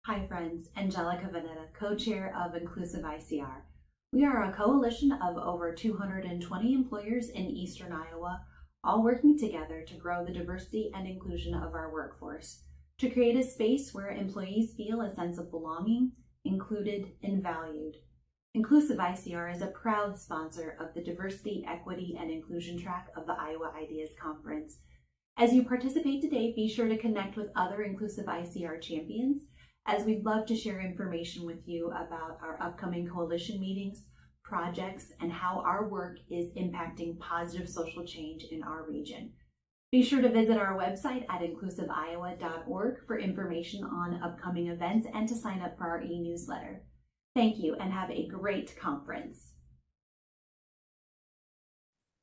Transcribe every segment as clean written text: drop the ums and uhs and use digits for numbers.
Hi friends, Angelica Vanetta, co-chair of Inclusive ICR. We are a coalition of over 220 employers in Eastern Iowa, all working together to grow the diversity and inclusion of our workforce, to create a space where employees feel a sense of belonging, included, and valued. Inclusive ICR is a proud sponsor of the Diversity, Equity, and Inclusion track of the Iowa Ideas Conference. As you participate today, be sure to connect with other Inclusive ICR champions, as we'd love to share information with you about our upcoming coalition meetings, projects, and how our work is impacting positive social change in our region. Be sure to visit our website at inclusiveiowa.org for information on upcoming events and to sign up for our e-newsletter. Thank you and have a great conference.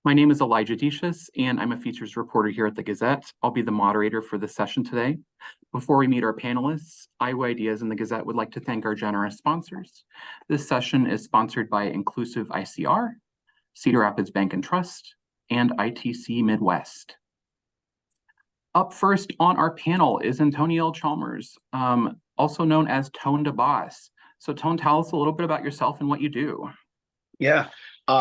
My name is Elijah Decius, and I'm a features reporter here at the Gazette. I'll be the moderator for this session today. Before we meet our panelists, Iowa Ideas and the Gazette would like to thank our generous sponsors. This session is sponsored by Inclusive ICR, Cedar Rapids Bank and Trust, and ITC Midwest. Up first on our panel is Antonio Chalmers, also known as Tone DeBoss. So Tone, tell us a little bit about yourself and what you do. Yeah.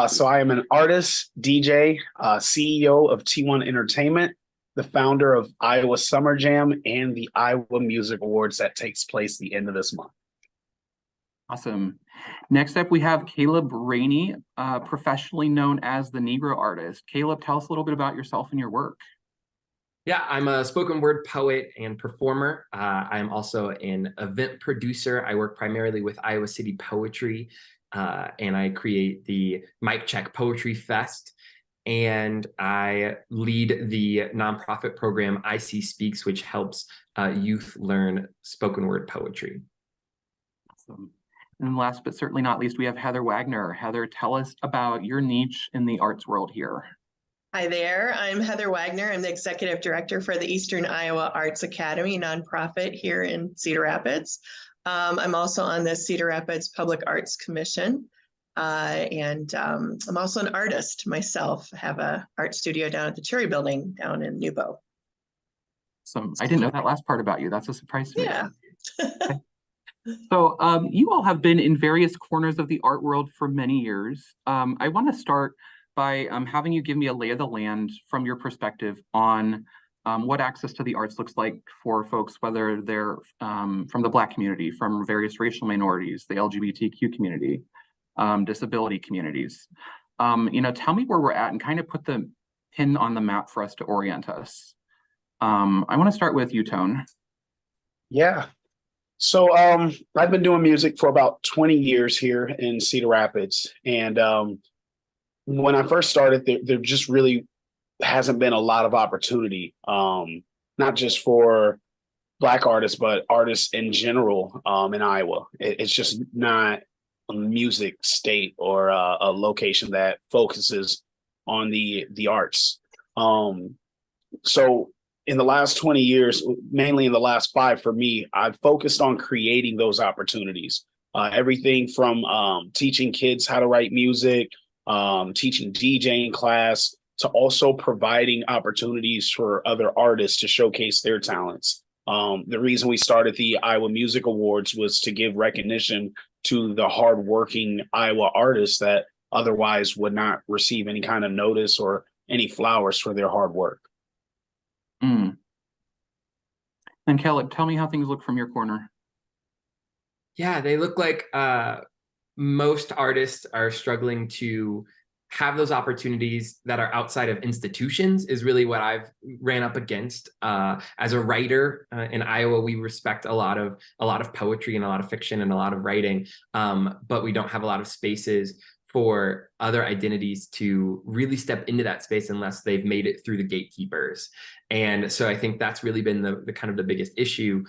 So I am an artist, DJ, CEO of T1 Entertainment, the founder of Iowa Summer Jam and the Iowa Music Awards that takes place the end of this month. Awesome. Next up, we have Caleb Rainey, professionally known as the Negro Artist. Caleb, tell us a little bit about yourself and your work. Yeah, I'm a spoken word poet and performer. I'm also an event producer. I work primarily with Iowa City Poetry, and I create the Mic Check Poetry Fest. And I lead the nonprofit program IC Speaks, which helps youth learn spoken word poetry. Awesome. And last but certainly not least, we have Heather Wagner. Heather, tell us about your niche in the arts world here. Hi there, I'm Heather Wagner. I'm the Executive Director for the Eastern Iowa Arts Academy nonprofit here in Cedar Rapids. I'm also on the Cedar Rapids Public Arts Commission, and I'm also an artist myself. I have an art studio down at the Cherry Building down in Newbo. So I didn't know that last part about you. That's a surprise to me. Yeah. Okay. So you all have been in various corners of the art world for many years. I want to start by having you give me a lay of the land from your perspective on what access to the arts looks like for folks, whether they're from the Black community, from various racial minorities, the LGBTQ community, disability communities. Tell me where we're at and kind of put the pin on the map for us to orient us. I want to start with you, Tone. Yeah. So I've been doing music for about 20 years here in Cedar Rapids. And when I first started, there just really hasn't been a lot of opportunity, not just for Black artists, but artists in general in Iowa. It's just not a music state or a location that focuses on the arts. So in the last 20 years, mainly in the last 5 for me, I've focused on creating those opportunities. Everything from teaching kids how to write music, teaching DJing class, to also providing opportunities for other artists to showcase their talents. The reason we started the Iowa Music Awards was to give recognition to the hardworking Iowa artists that otherwise would not receive any kind of notice or any flowers for their hard work. And Caleb, tell me how things look from your corner. Yeah, they look like most artists are struggling to have those opportunities that are outside of institutions is really what I've ran up against. As a writer in Iowa, we respect a lot of poetry and a lot of fiction and a lot of writing, but we don't have a lot of spaces for other identities to really step into that space unless they've made it through the gatekeepers. And so I think that's really been the kind of the biggest issue.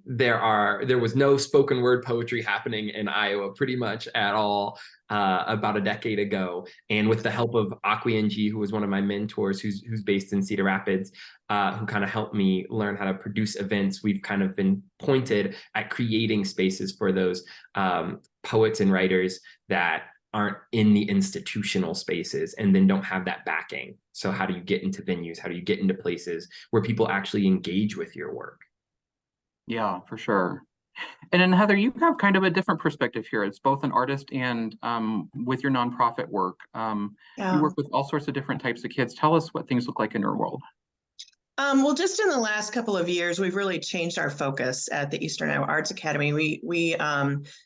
There was no spoken word poetry happening in Iowa pretty much at all about a decade ago. And with the help of Akwi NG, who was one of my mentors, who's based in Cedar Rapids, who kind of helped me learn how to produce events, we've kind of been pointed at creating spaces for those poets and writers that aren't in the institutional spaces and then don't have that backing. So how do you get into venues? How do you get into places where people actually engage with your work? Yeah, for sure. And then Heather, you have kind of a different perspective here. It's both an artist and with your nonprofit work. You Yeah. work with all sorts of different types of kids. Tell us what things look like in your world. Well, just in the last couple of years, we've really changed our focus at the Eastern Iowa Arts Academy. We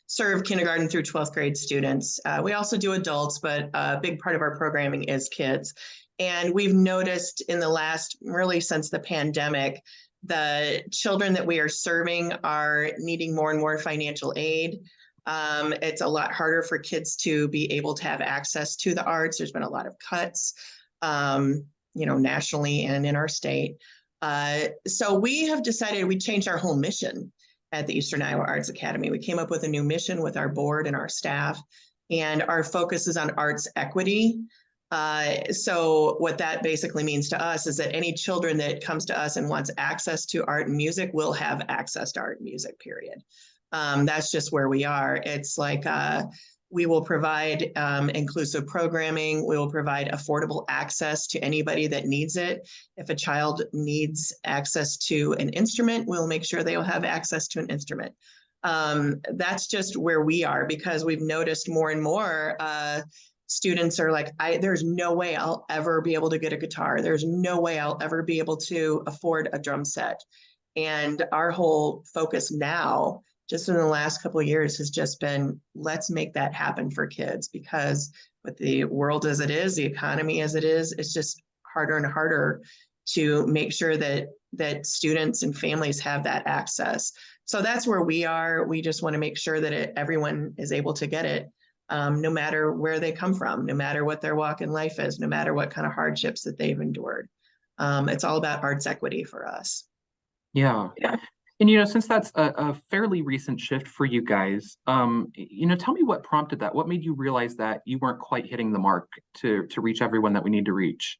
serve kindergarten through 12th grade students. We also do adults, but a big part of our programming is kids. And we've noticed in the last, really since the pandemic, the children that we are serving are needing more and more financial aid. It's a lot harder for kids to be able to have access to the arts. There's been a lot of cuts. Nationally and in our state. So we have decided we changed our whole mission at the Eastern Iowa Arts Academy. We came up with a new mission with our board and our staff, and our focus is on arts equity. So what that basically means to us is that any children that comes to us and wants access to art and music will have access to art and music, period. That's just where we are. It's like, we will provide inclusive programming. We will provide affordable access to anybody that needs it. If a child needs access to an instrument, we'll make sure they'll have access to an instrument. That's just where we are, because we've noticed more and more students are like, there's no way I'll ever be able to get a guitar. There's no way I'll ever be able to afford a drum set. And our whole focus now, just in the last couple of years, has just been, let's make that happen for kids, because with the world as it is, the economy as it is, it's just harder and harder to make sure that students and families have that access. So that's where we are. We just want to make sure that everyone is able to get it, no matter where they come from, no matter what their walk in life is, no matter what kind of hardships that they've endured. It's all about arts equity for us. Yeah. And, since that's a fairly recent shift for you guys, tell me what prompted that. What made you realize that you weren't quite hitting the mark to reach everyone that we need to reach?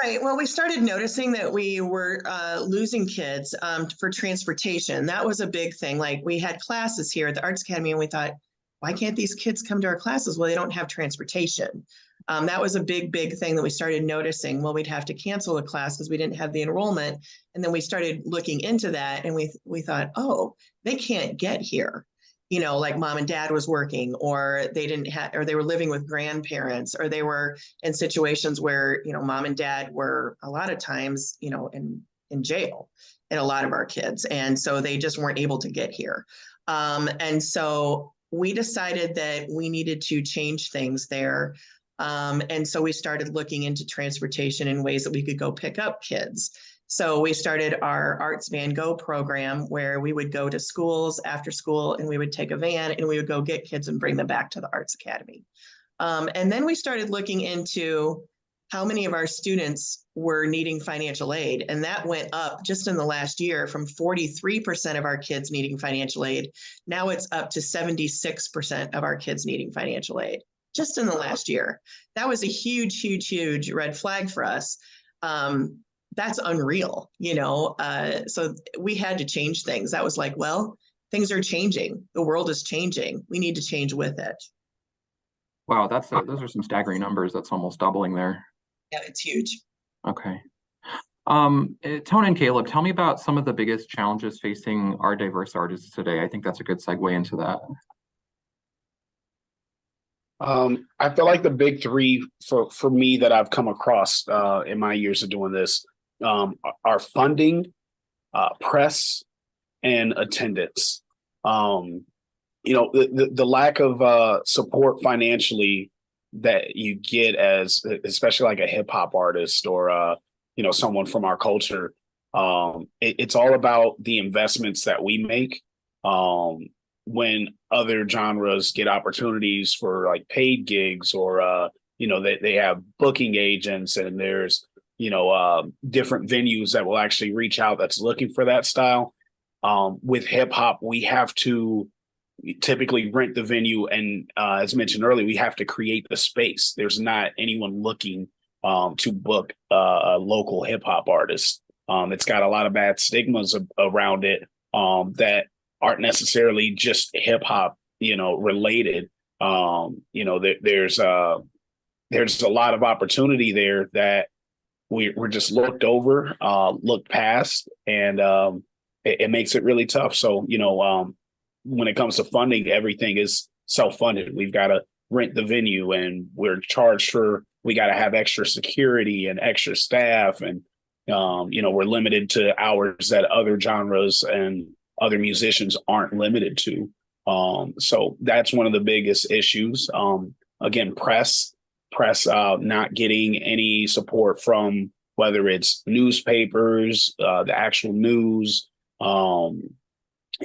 Right. Well, we started noticing that we were losing kids for transportation. That was a big thing. Like, we had classes here at the Arts Academy, and we thought, why can't these kids come to our classes? Well, they don't have transportation. That was a big thing that we started noticing. Well, we'd have to cancel a class because we didn't have the enrollment. And then we started looking into that, and we thought, oh, they can't get here. Like mom and dad was working, or they didn't have, or they were living with grandparents, or they were in situations where, mom and dad were a lot of times, in jail, and a lot of our kids. And so they just weren't able to get here. And so we decided that we needed to change things there. And so we started looking into transportation in ways that we could go pick up kids. So we started our Arts Van Go program, where we would go to schools after school, and we would take a van and we would go get kids and bring them back to the Arts Academy. And then we started looking into how many of our students were needing financial aid. And that went up just in the last year from 43% of our kids needing financial aid. Now it's up to 76% of our kids needing financial aid, just in the last year. That was a huge red flag for us. That's unreal, so we had to change things. That was like, well, things are changing. The world is changing. We need to change with it. Wow, those are some staggering numbers. That's almost doubling there. Yeah, it's huge. Okay. Tony and Caleb, tell me about some of the biggest challenges facing our diverse artists today. I think that's a good segue into that. I feel like the big three for me that I've come across in my years of doing this are funding, press, and attendance. The lack of support financially that you get as, especially like a hip hop artist or someone from our culture. It's all about the investments that we make. When other genres get opportunities for like paid gigs, or they have booking agents, and there's different venues that will actually reach out that's looking for that style. With hip hop, we have to typically rent the venue, and as mentioned earlier, we have to create the space. There's not anyone looking to book a local hip hop artist. It's got a lot of bad stigmas around it that aren't necessarily just hip hop, related. There's a lot of opportunity there that we're just looked over, looked past, and it makes it really tough. So, when it comes to funding, everything is self-funded. We've got to rent the venue, and we're charged for, we got to have extra security and extra staff, and we're limited to hours that other genres and other musicians aren't limited to. So that's one of the biggest issues. Again, press not getting any support from, whether it's newspapers, the actual news, in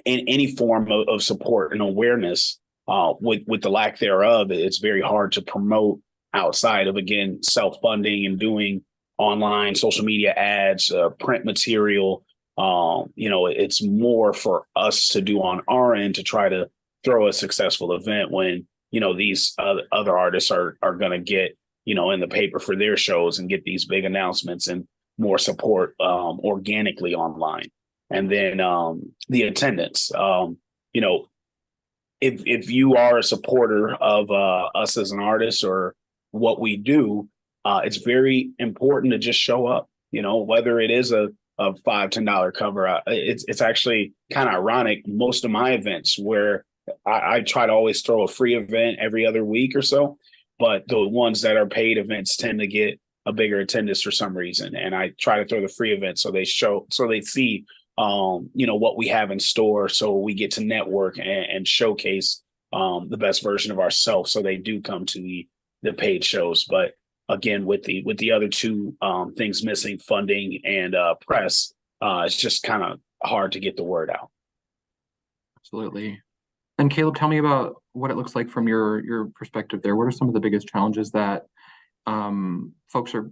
any form of support and awareness. With the lack thereof, it's very hard to promote outside of, again, self-funding and doing online social media ads, print material. It's more for us to do on our end to try to throw a successful event when, these other artists are going to get, in the paper for their shows and get these big announcements and more support organically online. And then the attendance, if you are a supporter of us as an artist or what we do, it's very important to just show up, whether it is a $5-10 cover. It's actually kind of ironic. Most of my events, where I try to always throw a free event every other week or so, but the ones that are paid events tend to get a bigger attendance for some reason. And I try to throw the free events so they see what we have in store, so we get to network and showcase the best version of ourselves, so they do come to the paid shows. But again, with the other two things missing, funding and press, it's just kind of hard to get the word out. Absolutely. And Caleb, tell me about what it looks like from your perspective there. What are some of the biggest challenges that folks are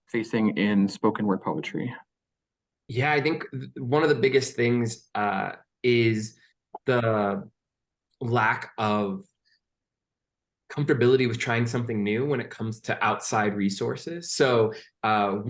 facing in spoken word poetry? Yeah, I think one of the biggest things is the lack of comfortability with trying something new when it comes to outside resources. So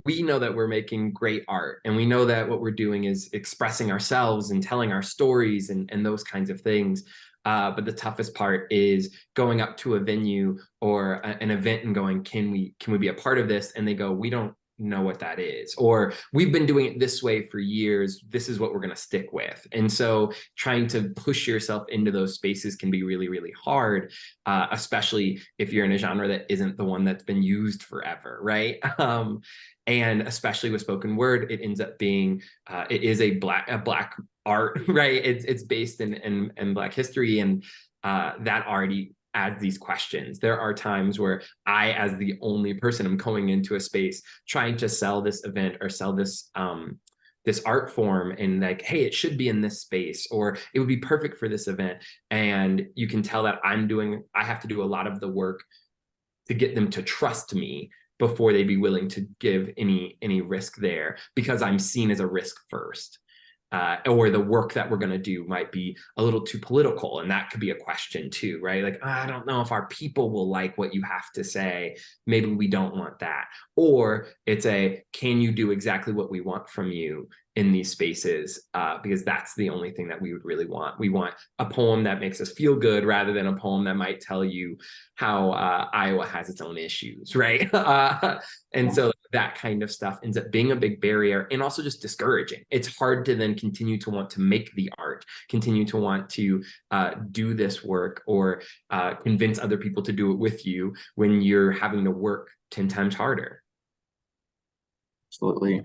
we know that we're making great art, and we know that what we're doing is expressing ourselves and telling our stories and those kinds of things. But the toughest part is going up to a venue or an event and going, can we be a part of this? And they go, we don't know what that is, or we've been doing it this way for years, this is what we're going to stick with. And so trying to push yourself into those spaces can be really, really hard, especially if you're in a genre that isn't the one that's been used forever, right? And especially with spoken word, it ends up being it is a black art, right? It's based in Black history, and that already adds these questions. There are times where I, as the only person, I'm going into a space trying to sell this event or sell this this art form, and like, hey, it should be in this space, or it would be perfect for this event. And you can tell that I have to do a lot of the work to get them to trust me before they'd be willing to give any risk there, because I'm seen as a risk first. Or the work that we're going to do might be a little too political, and that could be a question too, right? Like, I don't know if our people will like what you have to say. Maybe we don't want that. Or it's can you do exactly what we want from you in these spaces? Because that's the only thing that we would really want. We want a poem that makes us feel good, rather than a poem that might tell you how Iowa has its own issues, right? And so that kind of stuff ends up being a big barrier, and also just discouraging. It's hard to then continue to want to make the art, continue to want to do this work, or convince other people to do it with you when you're having to work 10 times harder. Absolutely.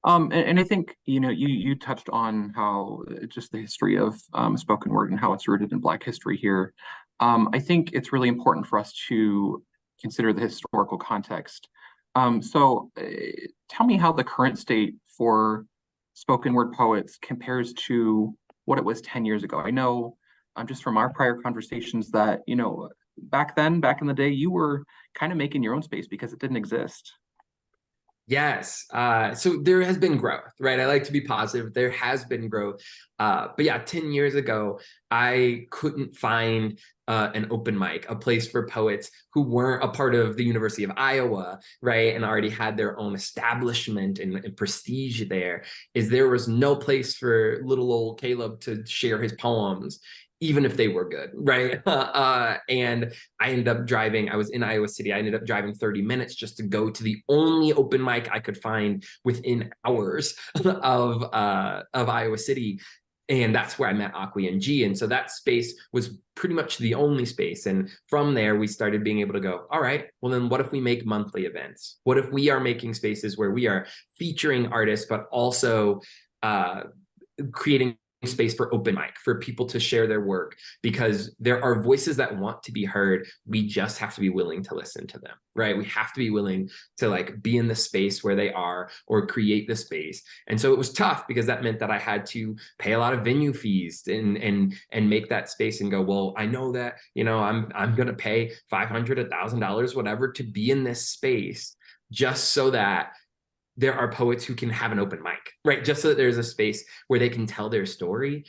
And I think, you touched on how just the history of spoken word and how it's rooted in Black history here. I think it's really important for us to consider the historical context. So tell me how the current state for spoken word poets compares to what it was 10 years ago. I know just from our prior conversations that, back in the day, you were kind of making your own space because it didn't exist. Yes. So there has been growth, right? I like to be positive. There has been growth. But yeah, 10 years ago, I couldn't find an open mic, a place for poets who weren't a part of the University of Iowa, right? And already had their own establishment and prestige there. There was no place for little old Caleb to share his poems, even if they were good, right? And I ended up driving, I was in Iowa City, I ended up driving 30 minutes just to go to the only open mic I could find within hours of Iowa City. And that's where I met Aqui and G. And so that space was pretty much the only space. And from there, we started being able to go, all right, well, then what if we make monthly events? What if we are making spaces where we are featuring artists, but also creating space for open mic, for people to share their work, because there are voices that want to be heard. We just have to be willing to listen to them, right? We have to be willing to like be in the space where they are or create the space. And so it was tough because that meant that I had to pay a lot of venue fees and make that space and go, well, I know that, you know, I'm going to pay $500, $1,000, whatever, to be in this space just so that there are poets who can have an open mic, right? Just so that there's a space where they can tell their story.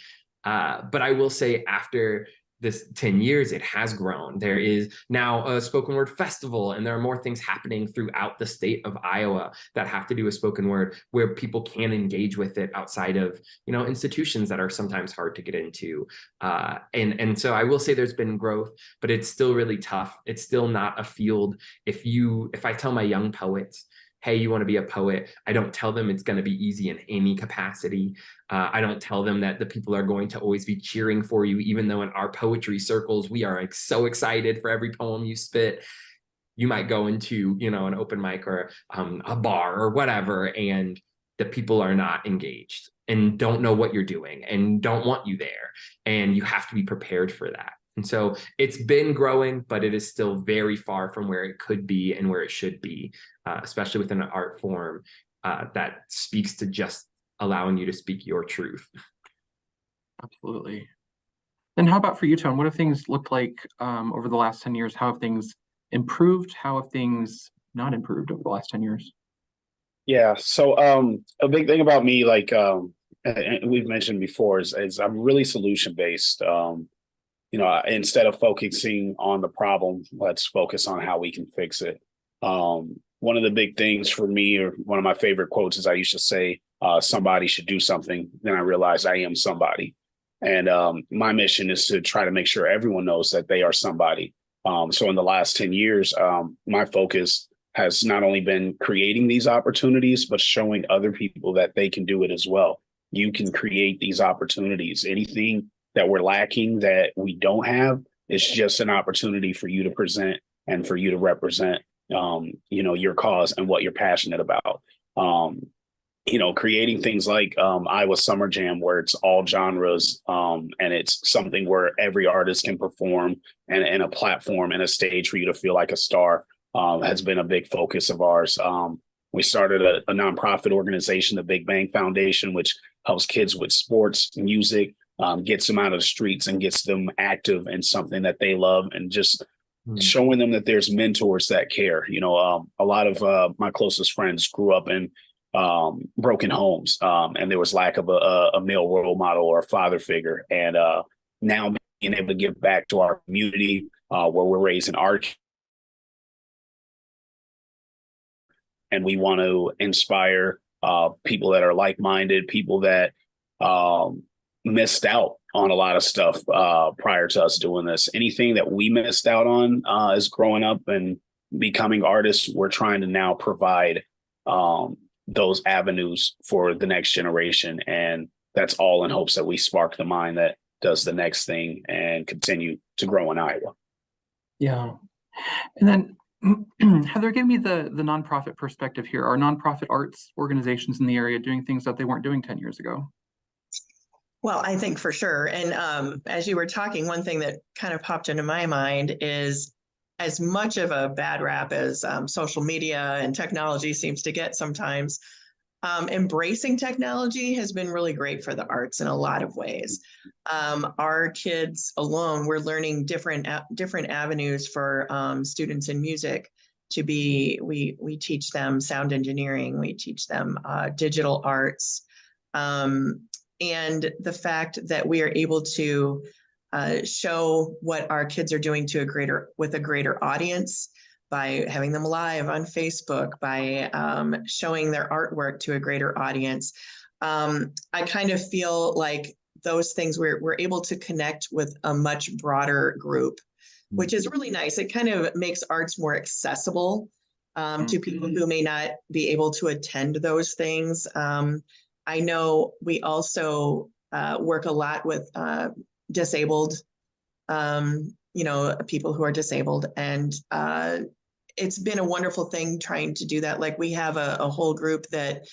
But I will say after this 10 years, it has grown. There is now a spoken word festival, and there are more things happening throughout the state of Iowa that have to do with spoken word, where people can engage with it outside of, you know, institutions that are sometimes hard to get into. And so I will say there's been growth, but it's still really tough. It's still not a field. If I tell my young poets, hey, you want to be a poet, I don't tell them it's going to be easy in any capacity. I don't tell them that the people are going to always be cheering for you, even though in our poetry circles, we are like so excited for every poem you spit. You might go into, you know, an open mic or a bar or whatever, and the people are not engaged and don't know what you're doing and don't want you there. And you have to be prepared for that. And so it's been growing, but it is still very far from where it could be and where it should be, especially within an art form that speaks to just allowing you to speak your truth. Absolutely. And how about for you, Tone? What have things looked like over the last 10 years? How have things improved? How have things not improved over the last 10 years? Yeah. So a big thing about me, like and we've mentioned before, is I'm really solution based. You know, instead of focusing on the problem, let's focus on how we can fix it. One of the big things for me, or one of my favorite quotes, is I used to say, somebody should do something. Then I realized I am somebody. And my mission is to try to make sure everyone knows that they are somebody. So in the last 10 years, my focus has not only been creating these opportunities, but showing other people that they can do it as well. You can create these opportunities. Anything that we're lacking that we don't have, it's just an opportunity for you to present and for you to represent, you know, your cause and what you're passionate about. You know, creating things like Iowa Summer Jam, where it's all genres, and it's something where every artist can perform, and a platform and a stage for you to feel like a star, has been a big focus of ours. We started a nonprofit organization, the Big Bang Foundation, which helps kids with sports, music, gets them out of the streets and gets them active in something that they love, and just showing them that there's mentors that care. You know, a lot of my closest friends grew up in broken homes, and there was lack of a male role model or a father figure. And now being able to give back to our community, where we're raising our kids, and we want to inspire people that are like-minded, people that missed out on a lot of stuff prior to us doing this. Anything that we missed out on as growing up and becoming artists, we're trying to now provide those avenues for the next generation. And that's all in hopes that we spark the mind that does the next thing and continue to grow in Iowa. Yeah. And then Heather, give me the nonprofit perspective here. Are nonprofit arts organizations in the area doing things that they weren't doing 10 years ago? Well, I think for sure. And as you were talking, one thing that kind of popped into my mind is, as much of a bad rap as social media and technology seems to get sometimes, embracing technology has been really great for the arts in a lot of ways. Our kids alone, we're learning different avenues for students in music to be. We teach them sound engineering. We teach them digital arts. And the fact that we are able to show what our kids are doing with a greater audience by having them live on Facebook, by showing their artwork to a greater audience. I kind of feel like those things we're able to connect with a much broader group, which is really nice. It kind of makes arts more accessible to people who may not be able to attend those things. I know we also work a lot with disabled, people who are disabled. And it's been a wonderful thing trying to do that. Like we have a whole group that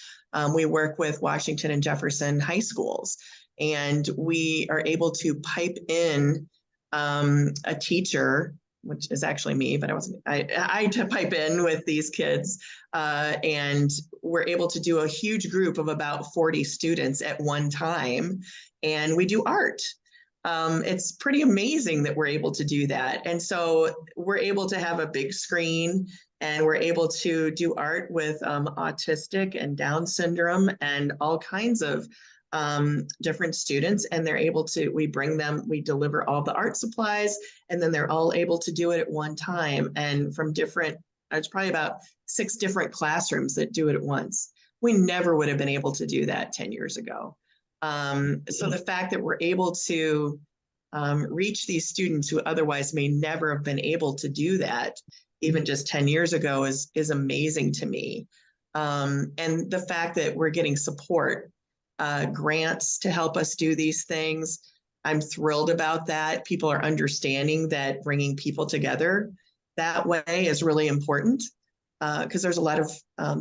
we work with Washington and Jefferson high schools, and we are able to pipe in a teacher, which is actually me, but I to pipe in with these kids, and we're able to do a huge group of about 40 students at one time, and we do art. It's pretty amazing that we're able to do that. And so we're able to have a big screen, and we're able to do art with autistic and Down syndrome and all kinds of different students. And they're able to, we deliver all the art supplies, and then they're all able to do it at one time. And from it's probably about 6 different classrooms that do it at once. We never would have been able to do that 10 years ago. So the fact that we're able to reach these students who otherwise may never have been able to do that, even just 10 years ago, is amazing to me. And the fact that we're getting support, grants to help us do these things, I'm thrilled about that. People are understanding that bringing people together that way is really important, because there's a lot of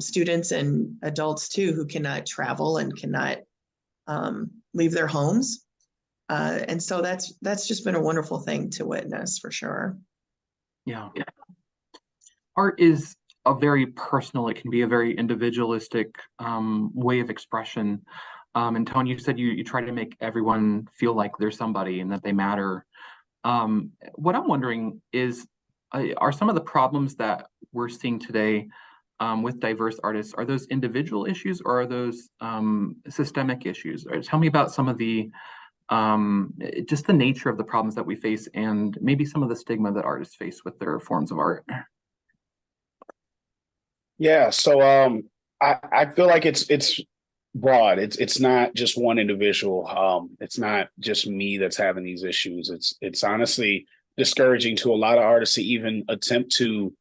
students and adults too who cannot travel and cannot leave their homes. And so that's just been a wonderful thing to witness, for sure. Yeah. Art is a very personal, it can be a very individualistic way of expression. And Tony, you said you try to make everyone feel like they're somebody and that they matter. What I'm wondering is, are some of the problems that we're seeing today with diverse artists, are those individual issues, or are those systemic issues? Or tell me about some of the just the nature of the problems that we face, and maybe some of the stigma that artists face with their forms of art. Yeah, so I feel like it's broad. It's not just one individual. It's not just me that's having these issues. It's honestly discouraging to a lot of artists to even attempt to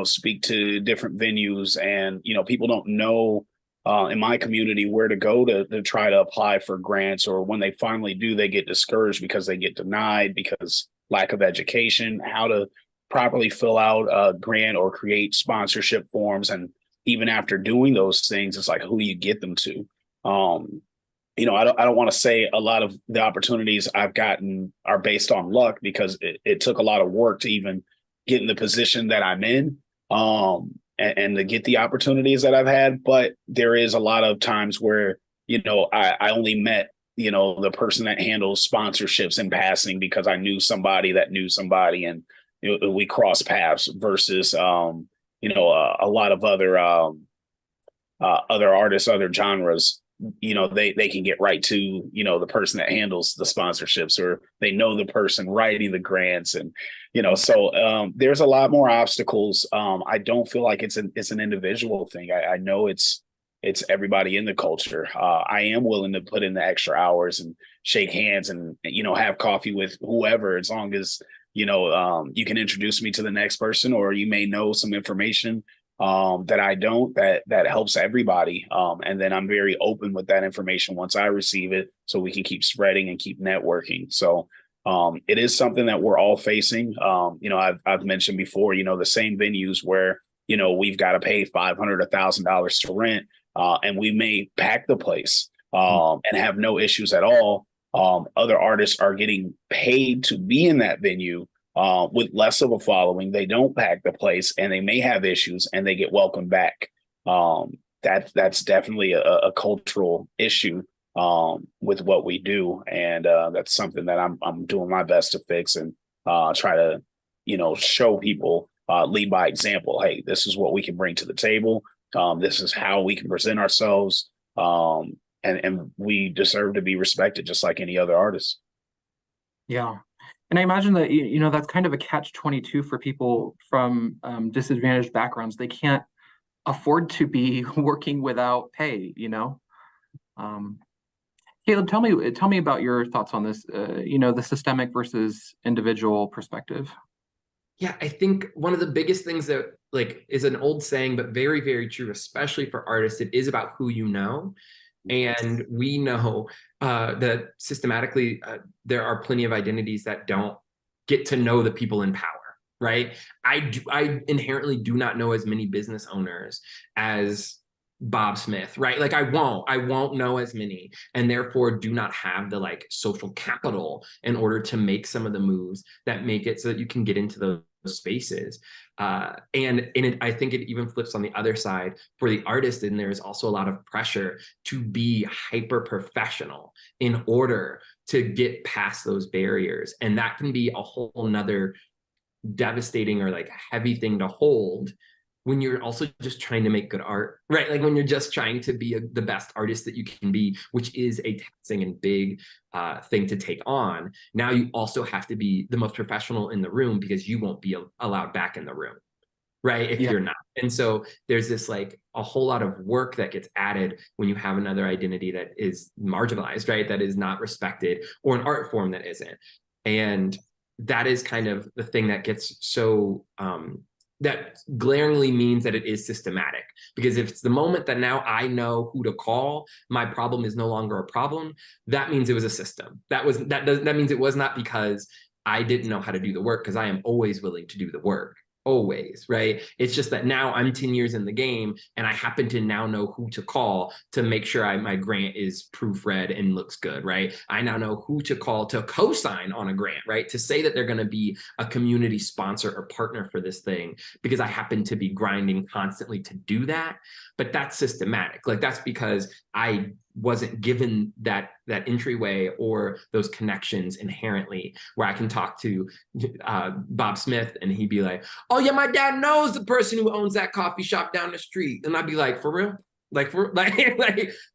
speak to different venues, and people don't know in my community where to go to try to apply for grants, or when they finally do, they get discouraged because they get denied because lack of education, how to properly fill out a grant or create sponsorship forms. And even after doing those things, it's like, who do you get them to? I don't want to say a lot of the opportunities I've gotten are based on luck, because it took a lot of work to even get in the position that I'm in, and to get the opportunities that I've had. But there is a lot of times where, I only met, the person that handles sponsorships in passing, because I knew somebody that knew somebody, and we cross paths, versus, a lot of other artists, other genres, they can get right to, the person that handles the sponsorships, or they know the person writing the grants. And, so there's a lot more obstacles. I don't feel like it's an individual thing. I know it's everybody in the culture. I am willing to put in the extra hours and shake hands and, have coffee with whoever, as long as, you can introduce me to the next person, or you may know some information that I don't, that helps everybody. And then I'm very open with that information once I receive it, so we can keep spreading and keep networking. So it is something that we're all facing. I've mentioned before, the same venues where, we've got to pay $500, $1,000 to rent, and we may pack the place and have no issues at all. Other artists are getting paid to be in that venue with less of a following. They don't pack the place, and they may have issues, and they get welcomed back. That's definitely a cultural issue with what we do, and that's something that I'm doing my best to fix, and try to show people, lead by example. Hey, this is what we can bring to the table. This is how we can present ourselves. And we deserve to be respected just like any other artist. Yeah. And I imagine that, that's kind of a catch-22 for people from disadvantaged backgrounds. They can't afford to be working without pay, Caleb, tell me about your thoughts on this, the systemic versus individual perspective. Yeah, I think one of the biggest things that is an old saying, but very, very true, especially for artists, it is about who you know. And we know that systematically there are plenty of identities that don't get to know the people in power, right? I inherently do not know as many business owners as Bob Smith, right? Like I won't know as many, and therefore do not have the like social capital in order to make some of the moves that make it so that you can get into those spaces. I think it even flips on the other side for the artist, and there's also a lot of pressure to be hyper professional in order to get past those barriers. And that can be a whole nother devastating or like heavy thing to hold when you're also just trying to make good art, right? Like when you're just trying to be the best artist that you can be, which is a taxing and big thing to take on. Now you also have to be the most professional in the room because you won't be allowed back in the room, right? If you're not. And so there's this like a whole lot of work that gets added when you have another identity that is marginalized, right? That is not respected, or an art form that isn't. And that is kind of the thing that gets so that glaringly means that it is systematic. Because if it's the moment that now I know who to call, my problem is no longer a problem, that means it was a system. That means it was not because I didn't know how to do the work, because I am always willing to do the work. Always, right? It's just that now I'm 10 years in the game and I happen to now know who to call to make sure my grant is proofread and looks good, right? I now know who to call to co-sign on a grant, right? To say that they're going to be a community sponsor or partner for this thing, because I happen to be grinding constantly to do that. But that's systematic. Like that's because I wasn't given that entryway or those connections inherently, where I can talk to Bob Smith and he'd be like, oh yeah, my dad knows the person who owns that coffee shop down the street. And I'd be like, for real? Like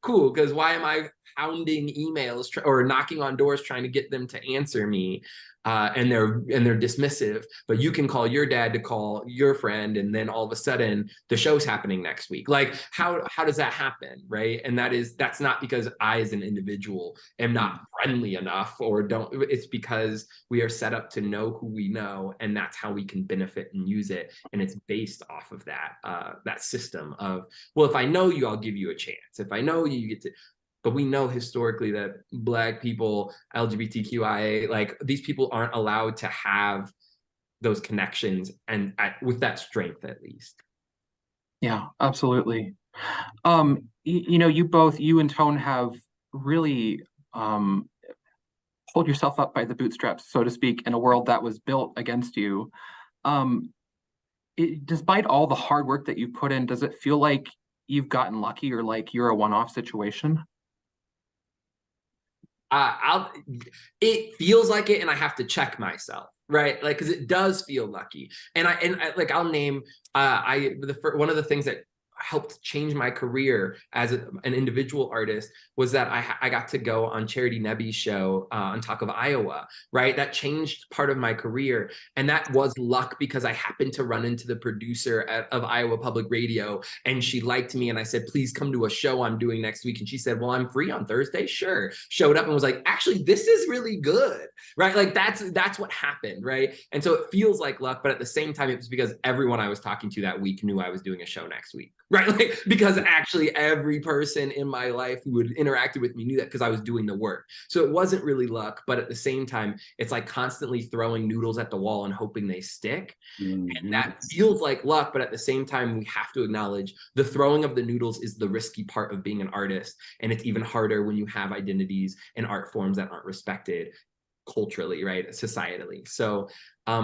cool, because why am I hounding emails or knocking on doors trying to get them to answer me? And they're dismissive, but you can call your dad to call your friend, and then all of a sudden the show's happening next week. Like how does that happen, right? And that's not because I as an individual am not friendly enough or don't. It's because we are set up to know who we know, and that's how we can benefit and use it. And it's based off of that system of, well, if I know you, I'll give you a chance. If I know you, you get to. But we know historically that Black people, LGBTQIA, like these people aren't allowed to have those connections and with that strength, at least. Yeah, absolutely. You and Tone have really pulled yourself up by the bootstraps, so to speak, in a world that was built against you. Despite all the hard work that you've put in, does it feel like you've gotten lucky, or like you're a one-off situation? It feels like it, and I have to check myself, right? Like, because it does feel lucky. And I'll name one of the things that helped change my career as an individual artist was that I got to go on Charity Nebby's show on Talk of Iowa, right? That changed part of my career. And that was luck, because I happened to run into the producer of Iowa Public Radio, and she liked me. And I said, please come to a show I'm doing next week. And she said, well, I'm free on Thursday. Sure. Showed up and was like, actually, this is really good, right? Like that's what happened, right? And so it feels like luck, but at the same time, it was because everyone I was talking to that week knew I was doing a show next week. Right, like because actually every person in my life who had interacted with me knew that, because I was doing the work. So it wasn't really luck, but at the same time, it's like constantly throwing noodles at the wall and hoping they stick. And that feels like luck, but at the same time, we have to acknowledge the throwing of the noodles is the risky part of being an artist. And it's even harder when you have identities and art forms that aren't respected culturally, right, societally. So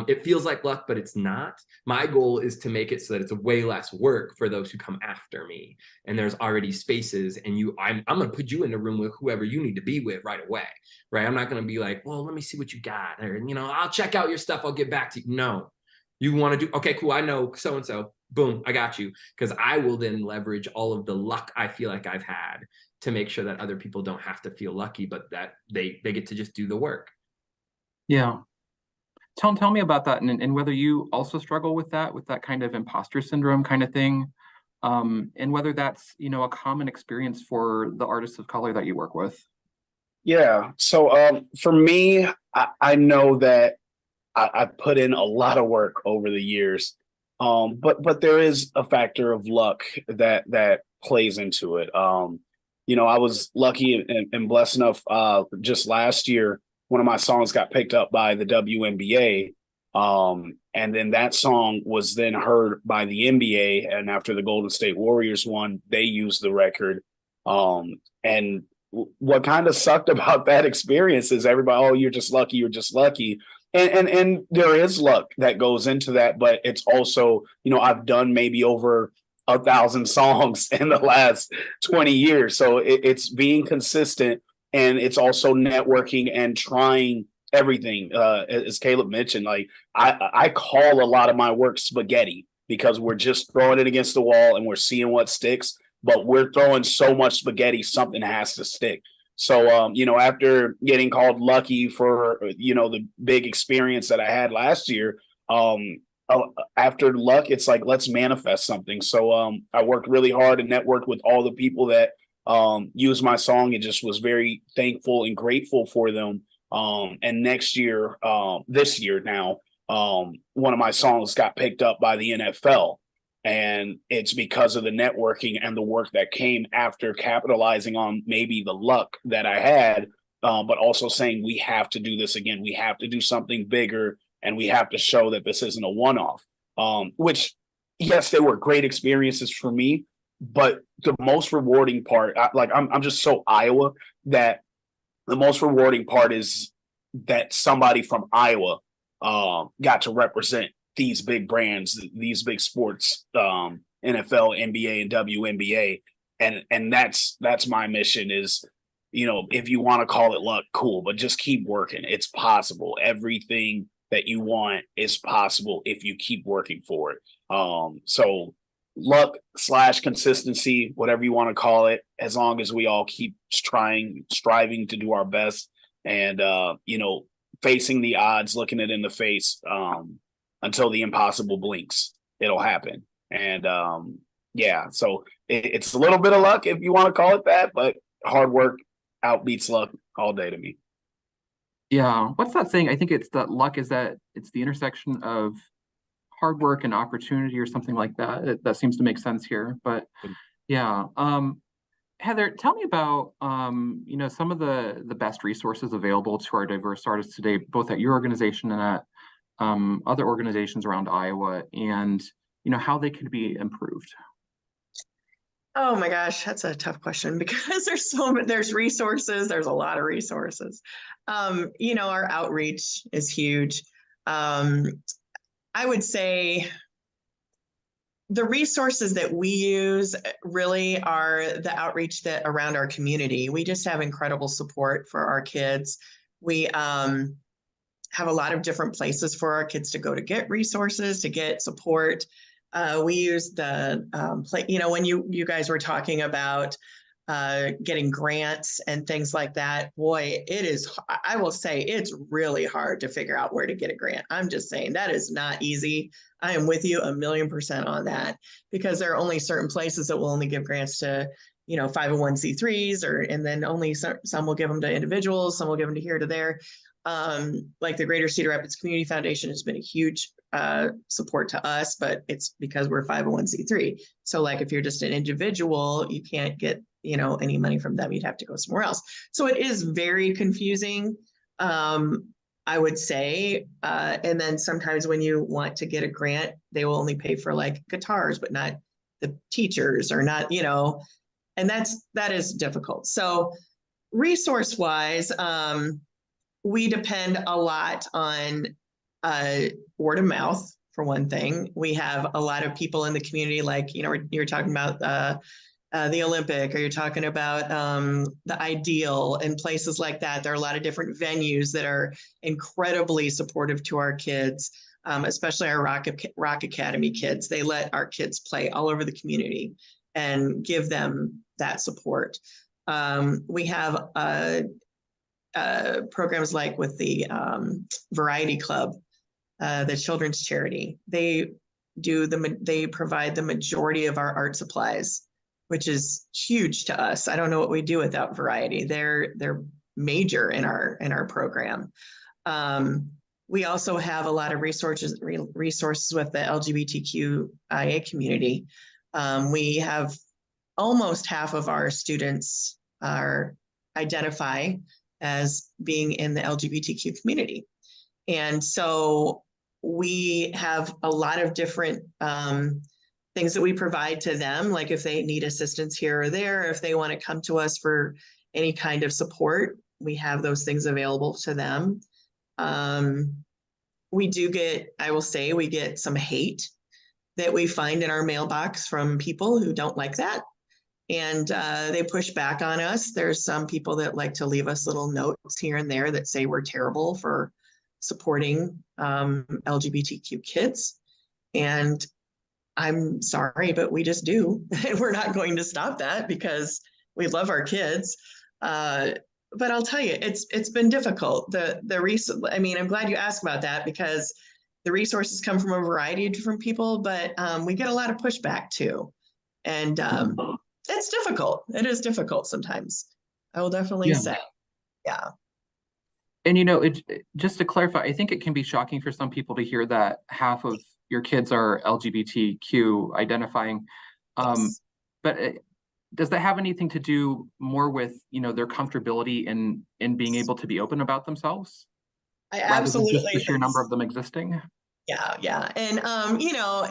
it feels like luck, but it's not. My goal is to make it so that it's way less work for those who come after me. And there's already going to put you in a room with whoever you need to be with right away, right? I'm not going to be like, well, let me see what you got. Or, I'll check out your stuff. I'll get back to you. No, you want to do, okay, cool. I know so-and-so, boom, I got you. Because I will then leverage all of the luck I feel like I've had to make sure that other people don't have to feel lucky, but that they get to just do the work. Yeah. Tell me about that, and whether you also struggle with that kind of imposter syndrome kind of thing, and whether that's, a common experience for the artists of color that you work with. Yeah. So for me, I know that I put in a lot of work over the years, but there is a factor of luck that plays into it. I was lucky and blessed enough. Just last year, one of my songs got picked up by the WNBA. And then that song was then heard by the NBA. And after the Golden State Warriors won, they used the record. And what kind of sucked about that experience is everybody, oh, you're just lucky, you're just lucky. And there is luck that goes into that, but it's also, I've done maybe over 1,000 songs in the last 20 years. So it's being consistent, and it's also networking and trying everything. As Caleb mentioned, like I call a lot of my work spaghetti because we're just throwing it against the wall and we're seeing what sticks, but we're throwing so much spaghetti, something has to stick. So, after getting called lucky for, the big experience that I had last year, after luck, it's like, let's manifest something. So I worked really hard and networked with all the people that used my song, and just was very thankful and grateful for them. And this year now, one of my songs got picked up by the NFL. And it's because of the networking and the work that came after capitalizing on maybe the luck that I had, but also saying we have to do this again. We have to do something bigger, and we have to show that this isn't a one-off. Which, yes, they were great experiences for me, but the most rewarding part, I'm just so Iowa that the most rewarding part is that somebody from Iowa got to represent these big brands, these big sports, NFL, NBA, and WNBA. And that's my mission is, if you want to call it luck, cool, but just keep working. It's possible. Everything that you want is possible if you keep working for it. So luck / consistency, whatever you want to call it, as long as we all keep striving to do our best and, facing the odds, looking it in the face, until the impossible blinks, it'll happen. And so it's a little bit of luck if you want to call it that, but hard work outbeats luck all day to me. Yeah. What's that saying? I think it's that luck is that it's the intersection of hard work and opportunity or something like that. That seems to make sense here. But yeah. Heather, tell me about some of the best resources available to our diverse artists today, both at your organization and at other organizations around Iowa, and how they could be improved. Oh my gosh, that's a tough question because there's resources, there's a lot of resources. Our outreach is huge. I would say the resources that we use really are the outreach that around our community. We just have incredible support for our kids. We have a lot of different places for our kids to go to get resources, to get support. We use the when you guys were talking about getting grants and things like that, boy, I will say it's really hard to figure out where to get a grant. I'm just saying that is not easy. I am with you 1,000,000% on that, because there are only certain places that will only give grants to 501c3s, and then only some will give them to individuals, some will give them to here to there. Like the Greater Cedar Rapids Community Foundation has been a huge support to us, but it's because we're 501c3. So like if you're just an individual, you can't get any money from them. You'd have to go somewhere else. So it is very confusing, I would say. And then sometimes when you want to get a grant, they will only pay for like guitars, but not the teachers, or not, and that is difficult. So resource wise, we depend a lot on word of mouth, for one thing. We have a lot of people in the community, like, you're talking about the Olympic, or you're talking about the Ideal and places like that. There are a lot of different venues that are incredibly supportive to our kids, especially our Rock Academy kids. They let our kids play all over the community and give them that support. We have programs like with the Variety Club, the children's charity. They provide the majority of our art supplies, which is huge to us. I don't know what we do without Variety. They're major in our program. We also have a lot of resources with the LGBTQIA community. We have almost half of our students are identify as being in the LGBTQ community. And so we have a lot of different things that we provide to them, like if they need assistance here or there, if they want to come to us for any kind of support, we have those things available to them. We do get, I will say, we get some hate that we find in our mailbox from people who don't like that. And they push back on us. There's some people that like to leave us little notes here and there that say we're terrible for supporting LGBTQ kids. And I'm sorry, but we just do. And we're not going to stop that because we love our kids. But I'll tell you, it's been difficult. I mean, I'm glad you asked about that because the resources come from a variety of different people, but we get a lot of pushback too. And it's difficult. It is difficult sometimes. I will definitely say, yeah. And just to clarify, I think it can be shocking for some people to hear that half of your kids are LGBTQ identifying. Yes. But does that have anything to do more with, their comfortability in being able to be open about themselves? I rather absolutely than just the sheer number of them existing? Yeah. And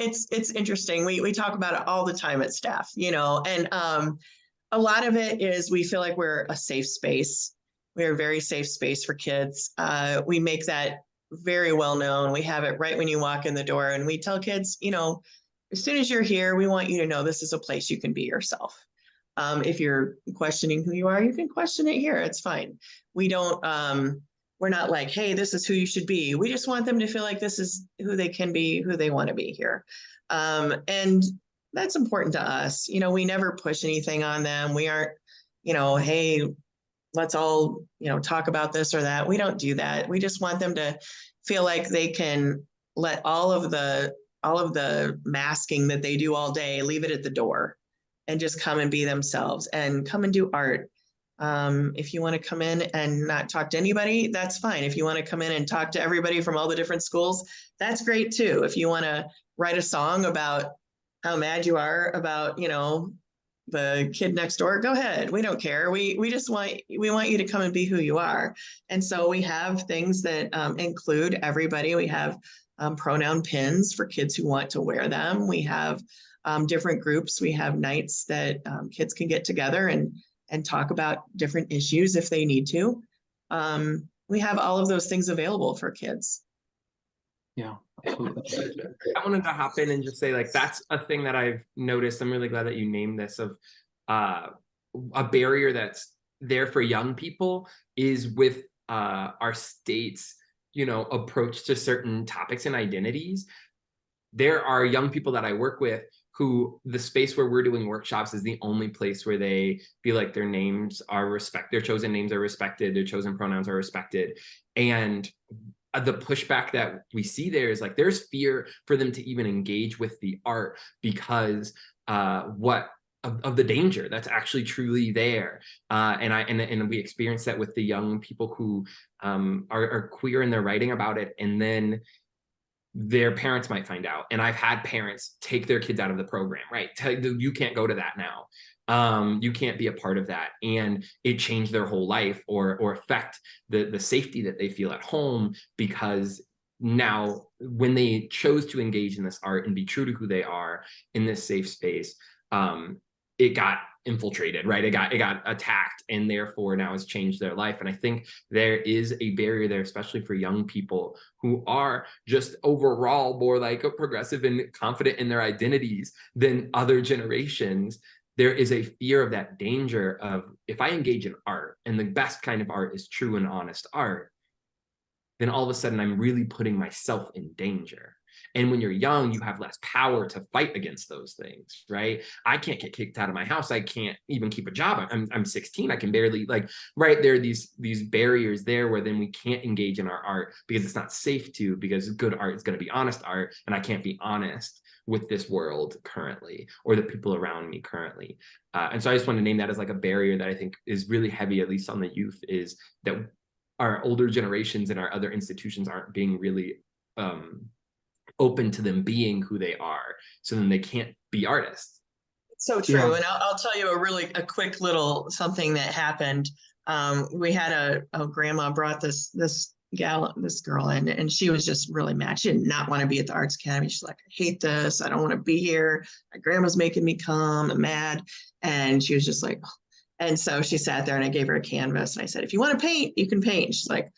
it's interesting. We talk about it all the time at staff, and a lot of it is we feel like we're a safe space. We're a very safe space for kids. We make that very well known. We have it right when you walk in the door, and we tell kids, as soon as you're here, we want you to know this is a place you can be yourself. If you're questioning who you are, you can question it here. It's fine. We don't, we're not like, hey, this is who you should be. We just want them to feel like this is who they can be, who they want to be here. And that's important to us. We never push anything on them. We aren't, hey, let's all, talk about this or that. We don't do that. We just want them to feel like they can let all of the masking that they do all day, leave it at the door and just come and be themselves and come and do art. If you want to come in and not talk to anybody, that's fine. If you want to come in and talk to everybody from all the different schools, that's great too. If you want to write a song about how mad you are about, the kid next door, go ahead. We don't care. We want you to come and be who you are. And so we have things that include everybody. We have pronoun pins for kids who want to wear them. We have different groups. We have nights that kids can get together and talk about different issues if they need to. We have all of those things available for kids. Yeah, absolutely. I wanted to hop in and just say, that's a thing that I've noticed. I'm really glad that you named this, of a barrier that's there for young people is with our state's, approach to certain topics and identities. There are young people that I work with who the space where we're doing workshops is the only place where they feel like their names are respected, their chosen names are respected, their chosen pronouns are respected. And the pushback that we see there is there's fear for them to even engage with the art because of the danger that's actually truly there. And we experience that with the young people who are queer and they're writing about it, and then their parents might find out. And I've had parents take their kids out of the program, right? You can't go to that now. You can't be a part of that. And it changed their whole life or affect the safety that they feel at home, because now when they chose to engage in this art and be true to who they are in this safe space, it got infiltrated, right? It got attacked, and therefore now has changed their life. And I think there is a barrier there, especially for young people who are just overall more progressive and confident in their identities than other generations. There is a fear of that danger of, if I engage in art, and the best kind of art is true and honest art, then all of a sudden I'm really putting myself in danger. And when you're young, you have less power to fight against those things, right? I can't get kicked out of my house. I can't even keep a job. I'm 16. I can barely right there are these barriers there where then we can't engage in our art because it's not safe to, because good art is going to be honest art, and I can't be honest with this world currently or the people around me currently. And so I just want to name that as a barrier that I think is really heavy, at least on the youth, is that our older generations and our other institutions aren't being really open to them being who they are, so then they can't be artists. So true. Yeah. And I'll tell you a quick little something that happened. We had a grandma brought this girl in, and she was just really mad. She did not want to be at the Arts Academy. She's like, I hate this. I don't want to be here. My grandma's making me come. I'm mad. And she was just like, oh. And so she sat there and I gave her a canvas and I said, if you want to paint, you can paint. She's like,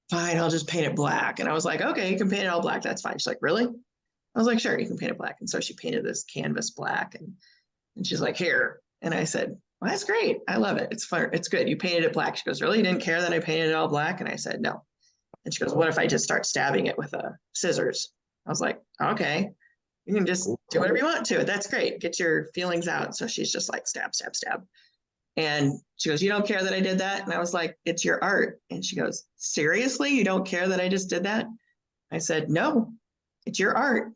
fine, I'll just paint it black. And I was like, okay, you can paint it all black. That's fine. She's like, really? I was like, sure, you can paint it black. And so she painted this canvas black, and she's like, here. And I said, well, that's great. I love it. It's fun. It's good. You painted it black. She goes, really? You didn't care that I painted it all black? And I said, no. And she goes, what if I just start stabbing it with scissors? I was like, okay, you can just do whatever you want to it. That's great. Get your feelings out. So she's just like, stab, stab, stab. And she goes, you don't care that I did that? And I was like, it's your art. And she goes, seriously? You don't care that I just did that? I said, no, it's your art.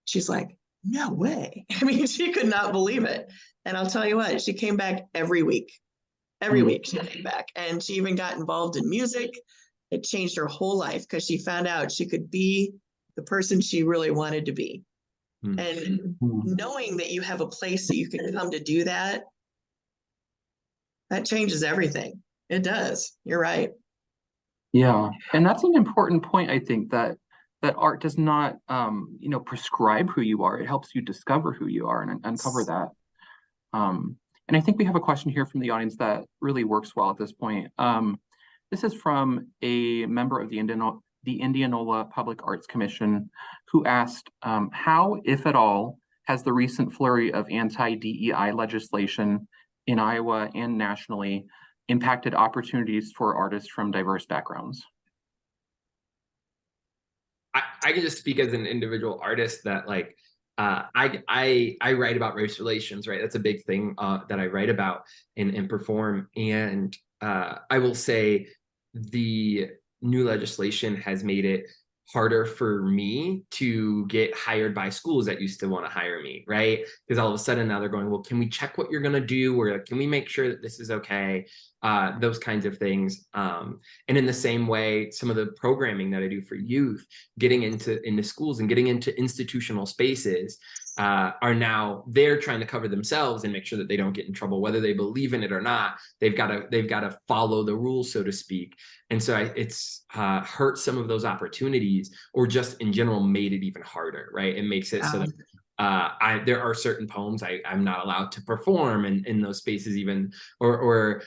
She's like, no way. I mean, she could not believe it. And I'll tell you what, she came back every week. Every week she came back. And she even got involved in music. It changed her whole life because she found out she could be the person she really wanted to be. And knowing that you have a place that you can come to do that, that changes everything. It does. You're right. Yeah, and that's an important point, I think, that art does not prescribe who you are. It helps you discover who you are and uncover that. And I think we have a question here from the audience that really works well at this point. This is from a member of the Indianola Public Arts Commission who asked, how, if at all, has the recent flurry of anti-DEI legislation in Iowa and nationally impacted opportunities for artists from diverse backgrounds? I can just speak as an individual artist that like I write about race relations, right? That's a big thing that I write about and perform. And I will say the new legislation has made it harder for me to get hired by schools that used to want to hire me, right? Because all of a sudden now they're going, well, can we check what you're going to do? Or can we make sure that this is okay? Those kinds of things. And in the same way, some of the programming that I do for youth, getting into schools and getting into institutional spaces are now they're trying to cover themselves and make sure that they don't get in trouble, whether they believe in it or not. They've got to follow the rules, so to speak. And so it's hurt some of those opportunities, or just in general made it even harder, right? It makes it so that there are certain poems I'm not allowed to perform in those spaces, even, or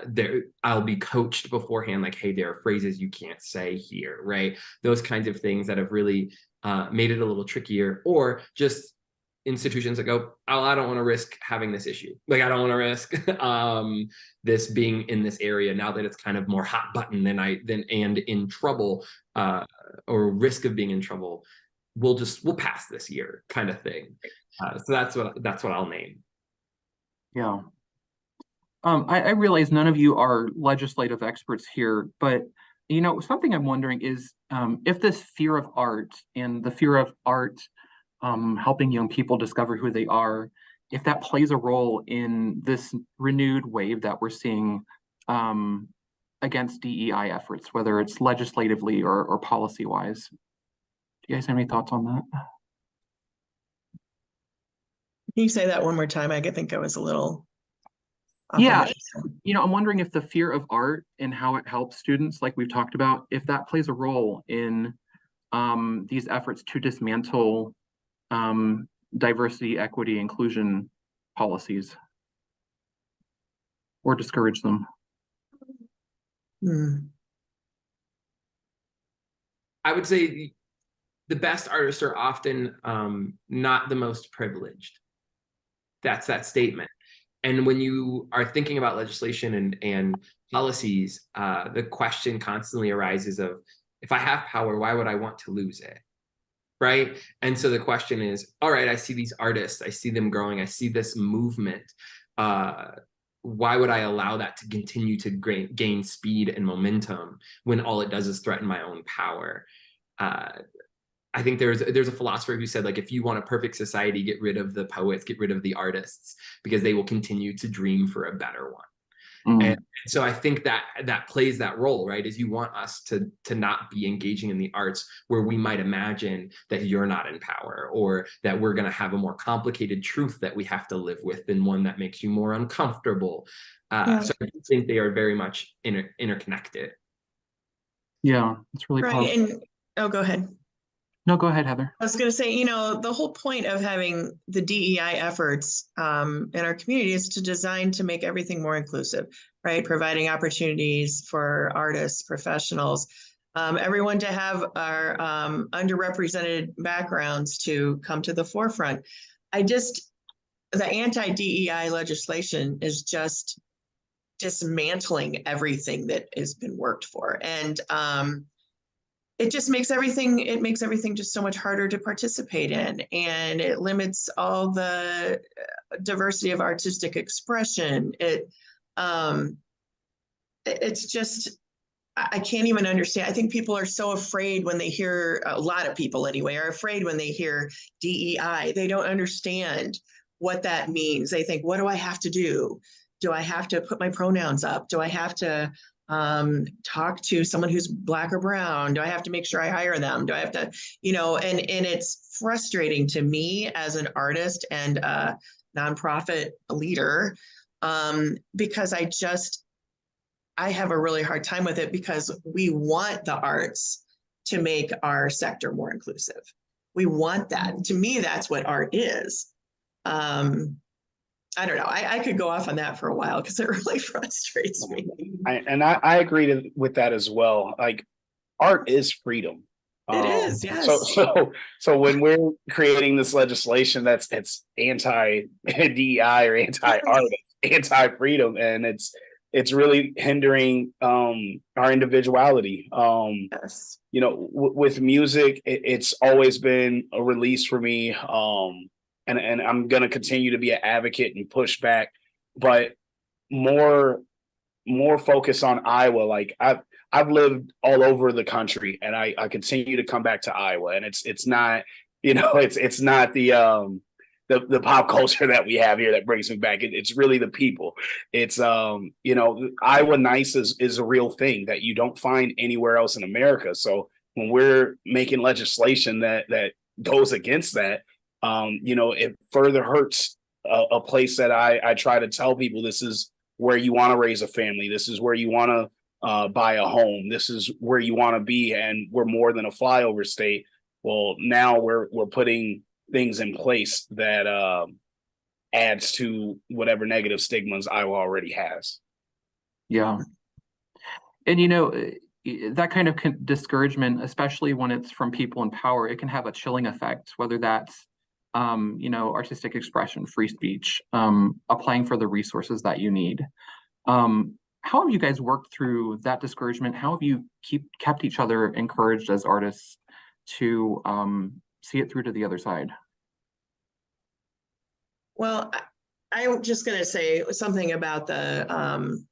there I'll be coached beforehand, like, hey, there are phrases you can't say here, right? Those kinds of things that have really made it a little trickier, or just institutions that go, oh, I don't want to risk having this issue. Like, I don't want to risk this being in this area now that it's kind of more hot button and in trouble, or risk of being in trouble. We'll pass this year, kind of thing. So that's what I'll name. Yeah. I realize none of you are legislative experts here, but something I'm wondering is if this fear of art and the fear of art helping young people discover who they are, if that plays a role in this renewed wave that we're seeing against DEI efforts, whether it's legislatively or policy-wise. Do you guys have any thoughts on that? Can you say that one more time? I think I was a little... Yeah, I'm wondering if the fear of art and how it helps students, like we've talked about, if that plays a role in these efforts to dismantle diversity, equity, inclusion policies, or discourage them. I would say the best artists are often not the most privileged. That's that statement. And when you are thinking about legislation and policies, the question constantly arises of, if I have power, why would I want to lose it? Right? And so the question is, all right, I see these artists, I see them growing, I see this movement. Why would I allow that to continue to gain speed and momentum when all it does is threaten my own power? I think there's a philosopher who said, like, if you want a perfect society, get rid of the poets, get rid of the artists, because they will continue to dream for a better one. And so I think that that plays that role, right? Is you want us to not be engaging in the arts where we might imagine that you're not in power, or that we're going to have a more complicated truth that we have to live with than one that makes you more uncomfortable. So I do think they are very much interconnected. Yeah, it's really Right. powerful. And oh, go ahead. No, go ahead, Heather. I was going to say, you know, the whole point of having the DEI efforts in our community is to design to make everything more inclusive, right? Providing opportunities for artists, professionals, everyone to have our underrepresented backgrounds to come to the forefront. The anti-DEI legislation is just dismantling everything that has been worked for. And it just makes everything just so much harder to participate in, and it limits all the diversity of artistic expression. It's just, I can't even understand. I think people are so afraid when they hear, a lot of people anyway, are afraid when they hear DEI. They don't understand what that means. They think, what do I have to do? Do I have to put my pronouns up? Do I have to talk to someone who's Black or brown? Do I have to make sure I hire them? Do I have to, you know, and it's frustrating to me as an artist and a nonprofit leader, because I have a really hard time with it, because we want the arts to make our sector more inclusive. We want that. To me, that's what art is. I don't know. I could go off on that for a while because it really frustrates me. I agree with that as well. Like, art is freedom. It is, yes. So when we're creating this legislation it's anti DEI or anti art, anti freedom, and it's really hindering our individuality. Yes. You know, with music, it's always been a release for me. And I'm going to continue to be an advocate and push back, but more focus on Iowa. Like, I've lived all over the country, and I continue to come back to Iowa, and it's not, you know, it's not the pop culture that we have here that brings me back. It's really the people. It's you know, Iowa nice is a real thing that you don't find anywhere else in America. So when we're making legislation that goes against that, you know, it further hurts a place that I try to tell people, this is where you want to raise a family. This is where you want to buy a home. This is where you want to be. And we're more than a flyover state. Well, now we're putting things in place that adds to whatever negative stigmas Iowa already has. Yeah. And, you know, that kind of discouragement, especially when it's from people in power, it can have a chilling effect, whether that's you know, artistic expression, free speech, applying for the resources that you need. How have you guys worked through that discouragement? How have you kept each other encouraged as artists to see it through to the other side? Well, I'm just going to say something about the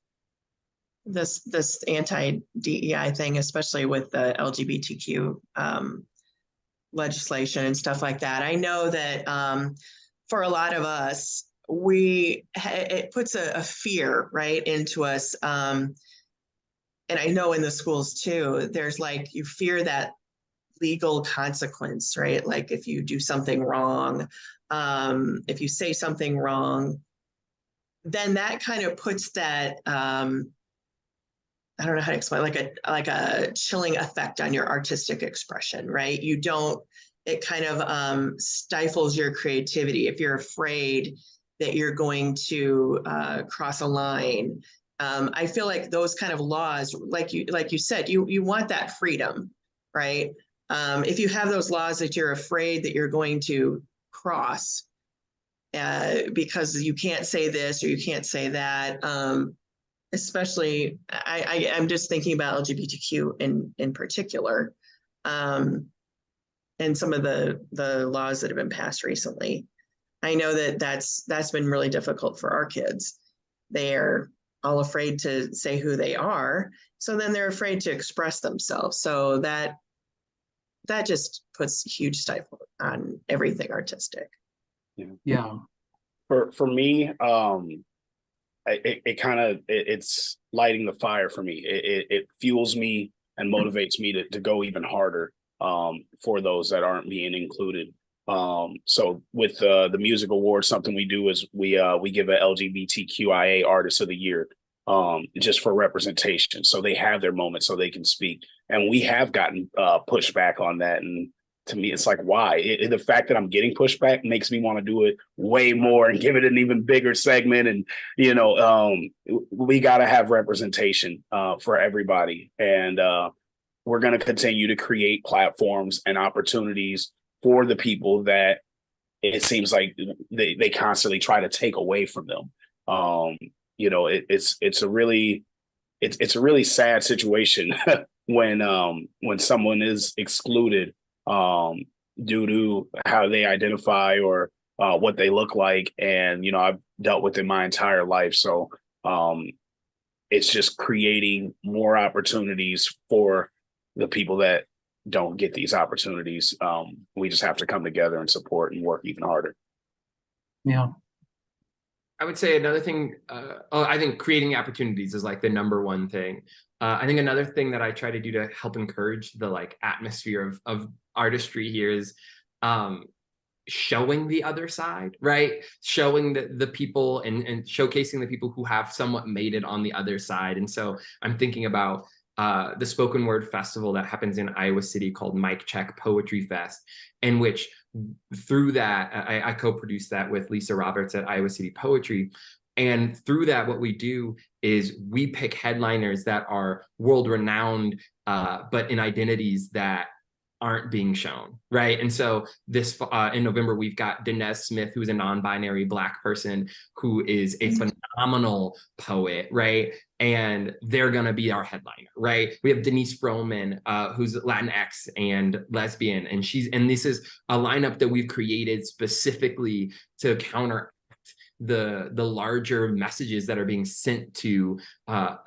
this anti-DEI thing, especially with the LGBTQ legislation and stuff like that. I know that for a lot of us, it puts a fear right into us. And I know in the schools too, there's like, you fear that legal consequence, right? Like if you do something wrong, if you say something wrong, then that kind of puts that, I don't know how to explain, like a chilling effect on your artistic expression, right? It kind of stifles your creativity if you're afraid that you're going to cross a line. I feel like those kind of laws, like you said, you want that freedom, right? If you have those laws that you're afraid that you're going to cross because you can't say this or you can't say that, especially I'm just thinking about LGBTQ in particular, and some of the laws that have been passed recently. I know that's been really difficult for our kids. They're all afraid to say who they are, so then they're afraid to express themselves. So that just puts huge stifle on everything artistic. Yeah. For me, it's lighting the fire for me. It fuels me and motivates me to go even harder for those that aren't being included. So with the music award, something we do is we give a LGBTQIA Artist of the Year just for representation, so they have their moment, so they can speak. And we have gotten pushback on that, and to me, it's like, why? The fact that I'm getting pushback makes me want to do it way more and give it an even bigger segment. And we got to have representation for everybody, and we're going to continue to create platforms and opportunities for the people that it seems like they constantly try to take away from them. It's a really sad situation when someone is excluded due to how they identify or what they look like. And I've dealt with it my entire life, so it's just creating more opportunities for the people that don't get these opportunities. We just have to come together and support and work even harder. Yeah. I would say another thing, I think creating opportunities is like the number one thing. I think another thing that I try to do to help encourage the like atmosphere of artistry here is showing the other side, right? Showing the people and showcasing the people who have somewhat made it on the other side. And so I'm thinking about the spoken word festival that happens in Iowa City called Mic Check Poetry Fest, in which through that, I co-produced that with Lisa Roberts at Iowa City Poetry. And through that, what we do is we pick headliners that are world-renowned, but in identities that aren't being shown, right? And so this in November, we've got Dinez Smith, who's a non-binary Black person who is a phenomenal poet, right? And they're gonna be our headliner, right? We have Denise Froman, who's Latinx and lesbian, and this is a lineup that we've created specifically to counteract the larger messages that are being sent to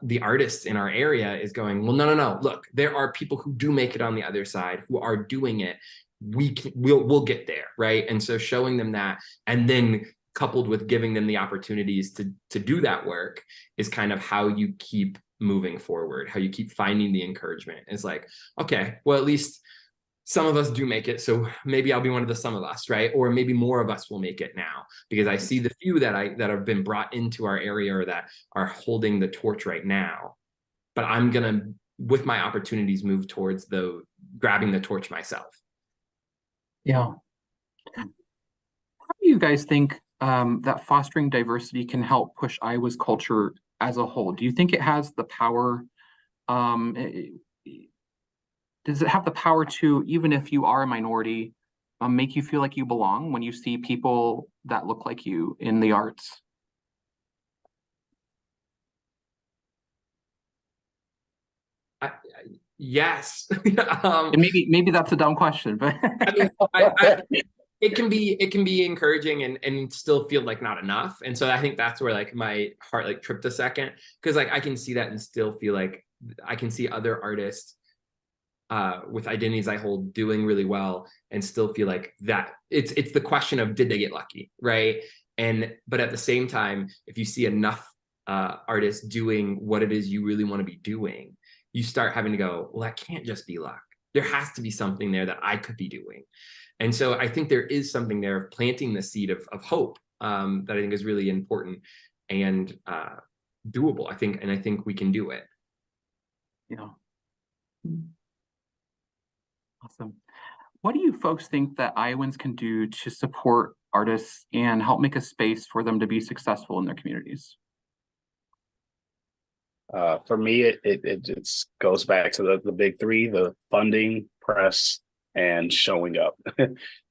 the artists in our area. Is going, well, no, look, there are people who do make it on the other side who are doing it. We'll get there, right? And so showing them that, and then coupled with giving them the opportunities to do that work, is kind of how you keep moving forward, how you keep finding the encouragement. It's like, okay, well, at least some of us do make it, so maybe I'll be one of the some of us, right? Or maybe more of us will make it now, because I see the few that have been brought into our area or that are holding the torch right now. But I'm gonna, with my opportunities, move towards grabbing the torch myself. Yeah. How do you guys think that fostering diversity can help push Iowa's culture as a whole? Do you think it has the power? Does it have the power to, even if you are a minority, make you feel like you belong when you see people that look like you in the arts? Yes. And maybe that's a dumb question, but I mean, it can be encouraging and still feel like not enough. And so I think that's where like my heart like tripped a second, because like I can see that and still feel like I can see other artists with identities I hold doing really well and still feel like that it's the question of, did they get lucky, right? But at the same time, if you see enough artists doing what it is you really want to be doing, you start having to go, well, that can't just be luck. There has to be something there that I could be doing. And so I think there is something there of planting the seed of hope that I think is really important and doable. I think we can do it. Yeah. Awesome. What do you folks think that Iowans can do to support artists and help make a space for them to be successful in their communities? For me, it just goes back to the big three: the funding, press, and showing up.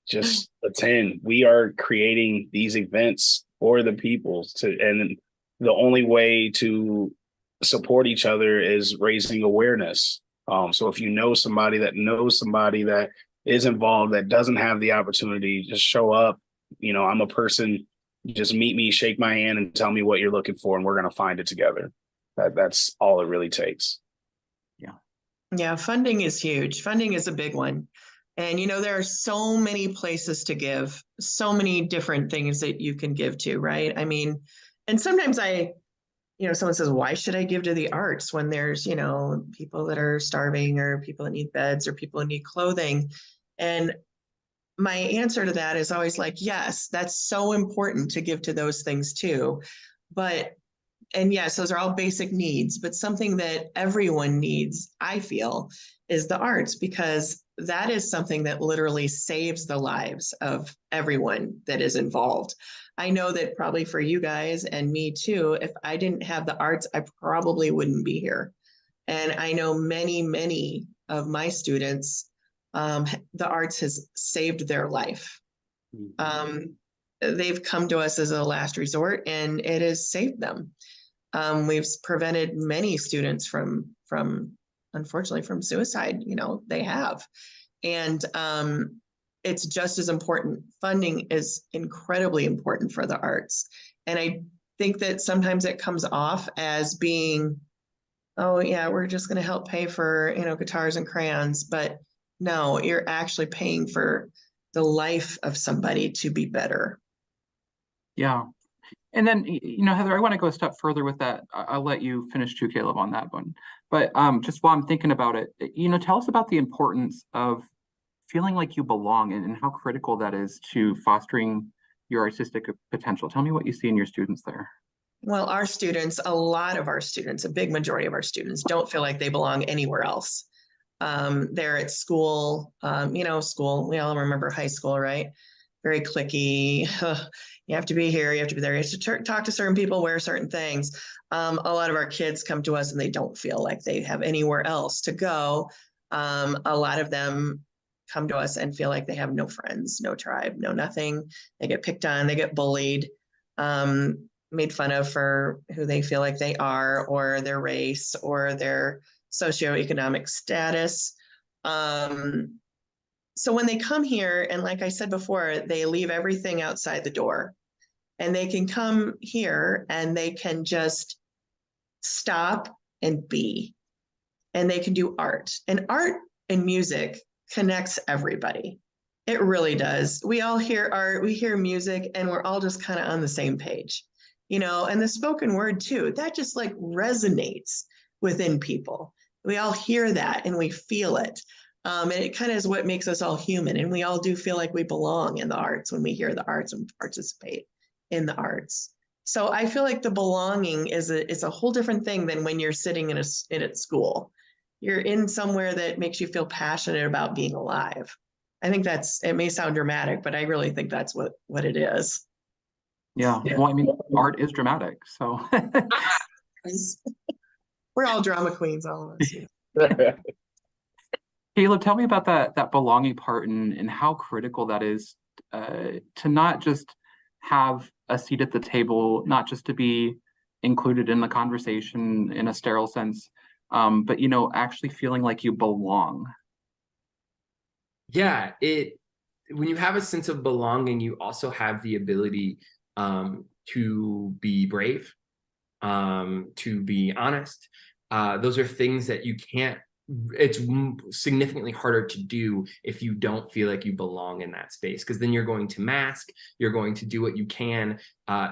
Just attend. We are creating these events for the people and the only way to support each other is raising awareness. So if you know somebody that is involved that doesn't have the opportunity, just show up. I'm a person. Just meet me, shake my hand, and tell me what you're looking for, and we're gonna find it together. That's all it really takes. Yeah, funding is huge. Funding is a big one. And there are so many places to give, so many different things that you can give to, right? I mean, and sometimes I someone says, why should I give to the arts when there's, people that are starving or people that need beds or people that need clothing? And my answer to that is always like, yes, that's so important to give to those things too. And yes, those are all basic needs, but something that everyone needs, I feel, is the arts, because that is something that literally saves the lives of everyone that is involved. I know that probably for you guys and me too, if I didn't have the arts, I probably wouldn't be here. And I know many, many of my students, the arts has saved their life. They've come to us as a last resort, and it has saved them. We've prevented many students from unfortunately from suicide. They have, and it's just as important. Funding is incredibly important for the arts, and I think that sometimes it comes off as being, oh yeah, we're just going to help pay for guitars and crayons, but no, you're actually paying for the life of somebody to be better. Yeah. And then, Heather, I want to go a step further with that. I'll let you finish too, Caleb, on that one. But just while I'm thinking about it, tell us about the importance of feeling like you belong and how critical that is to fostering your artistic potential. Tell me what you see in your students there. Well, a lot of our students, a big majority of our students don't feel like they belong anywhere else. They're at school, school, we all remember high school, right? Very cliquey. You have to be here, you have to be there, you have to talk to certain people, wear certain things. A lot of our kids come to us and they don't feel like they have anywhere else to go. A lot of them come to us and feel like they have no friends, no tribe, no nothing. They get picked on, they get bullied, made fun of for who they feel like they are, or their race, or their socioeconomic status. So when they come here, and like I said before, they leave everything outside the door, and they can come here and they can just stop and be, and they can do art. And art and music connects everybody. It really does. We all hear art, we hear music, and we're all just kind of on the same page, and the spoken word too, that just like resonates within people. We all hear that and we feel it. And it kind of is what makes us all human. And we all do feel like we belong in the arts when we hear the arts and participate in the arts. So I feel like the belonging is a whole different thing than when you're sitting in at school. You're in somewhere that makes you feel passionate about being alive. I think it may sound dramatic, but I really think that's what it is. Yeah. Well, I mean, art is dramatic, so. We're all drama queens, all of us. Caleb, tell me about that belonging part and how critical that is to not just have a seat at the table, not just to be included in the conversation in a sterile sense, but actually feeling like you belong. Yeah, when you have a sense of belonging, you also have the ability to be brave, to be honest. Those are things that it's significantly harder to do if you don't feel like you belong in that space, because then you're going to mask, you're going to do what you can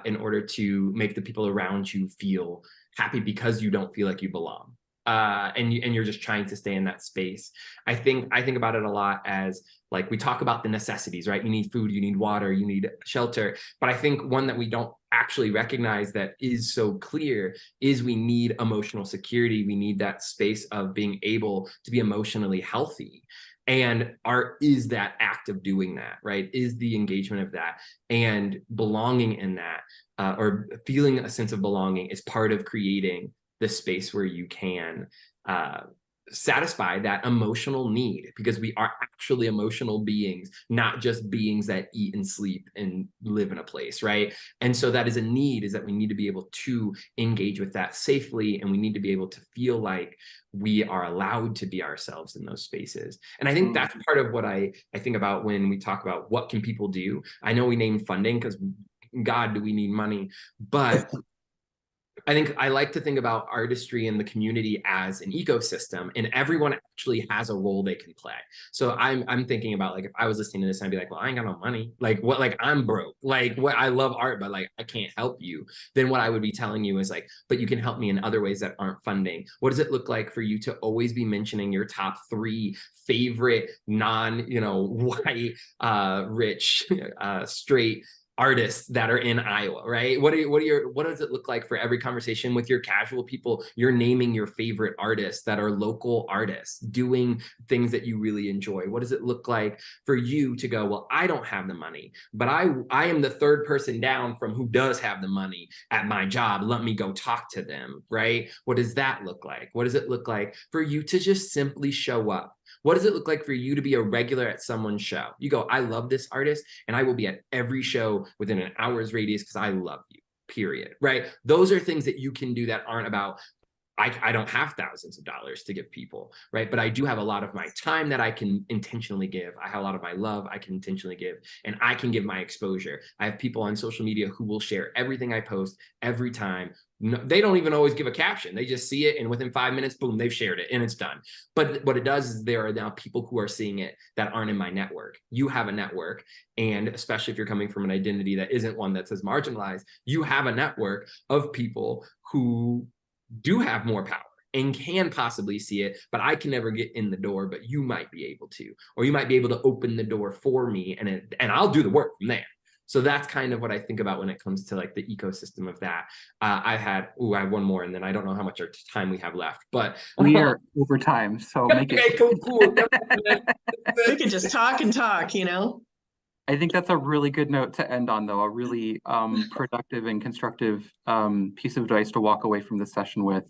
in order to make the people around you feel happy because you don't feel like you belong. And you're just trying to stay in that space. I think about it a lot as, like, we talk about the necessities, right? You need food, you need water, you need shelter. But I think one that we don't actually recognize that is so clear is we need emotional security. We need that space of being able to be emotionally healthy. And art is that act of doing that, right? Is the engagement of that, and belonging in that, or feeling a sense of belonging is part of creating the space where you can satisfy that emotional need, because we are actually emotional beings, not just beings that eat and sleep and live in a place, right? And so that is a need, is that we need to be able to engage with that safely, and we need to be able to feel like we are allowed to be ourselves in those spaces. And I think that's part of what I think about when we talk about what can people do. I know we named funding because God, do we need money, but I think I like to think about artistry in the community as an ecosystem, and everyone actually has a role they can play. So I'm thinking about, like, if I was listening to this, I'd be like, well, I ain't got no money. Like, what? Like, I'm broke. Like, what? I love art, but like, I can't help you. Then what I would be telling you is like, but you can help me in other ways that aren't funding. What does it look like for you to always be mentioning your top 3 favorite non-white, rich, straight artists that are in Iowa, right? What does it look like for every conversation with your casual people? You're naming your favorite artists that are local artists doing things that you really enjoy. What does it look like for you to go, well, I don't have the money, but I am the third person down from who does have the money at my job. Let me go talk to them, right? What does that look like? What does it look like for you to just simply show up? What does it look like for you to be a regular at someone's show? You go, I love this artist, and I will be at every show within an hour's radius because I love you, period, right? Those are things that you can do that aren't about, I don't have thousands of dollars to give people, right? But I do have a lot of my time that I can intentionally give. I have a lot of my love I can intentionally give, and I can give my exposure. I have people on social media who will share everything I post every time. No, they don't even always give a caption. They just see it, and within 5 minutes, boom, they've shared it and it's done. But what it does is there are now people who are seeing it that aren't in my network. You have a network, and especially if you're coming from an identity that isn't one that's as marginalized, you have a network of people who do have more power and can possibly see it, but I can never get in the door, but you might be able to, or you might be able to open the door for me, and I'll do the work from there. So that's kind of what I think about when it comes to like the ecosystem of that. I have one more, and then I don't know how much time we have left, but we are over time, so make it. Cool. We could just talk and talk, I think that's a really good note to end on, though, a really productive and constructive piece of advice to walk away from this session with.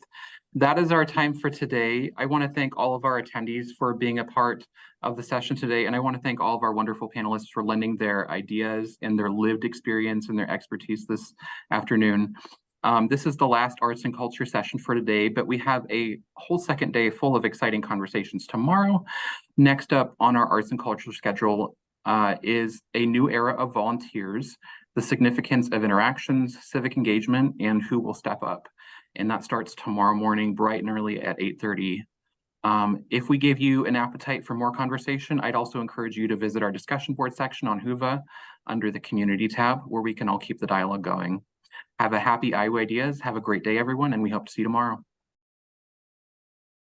That is our time for today. I want to thank all of our attendees for being a part of the session today, and I want to thank all of our wonderful panelists for lending their ideas and their lived experience and their expertise this afternoon. This is the last arts and culture session for today, but we have a whole second day full of exciting conversations tomorrow. Next up on our arts and culture schedule is a new era of volunteers, the significance of interactions, civic engagement, and who will step up. And that starts tomorrow morning, bright and early at 8:30. If we gave you an appetite for more conversation, I'd also encourage you to visit our discussion board section on Whova under the community tab, where we can all keep the dialogue going. Have a happy Iowa Ideas. Have a great day, everyone, and we hope to see you tomorrow.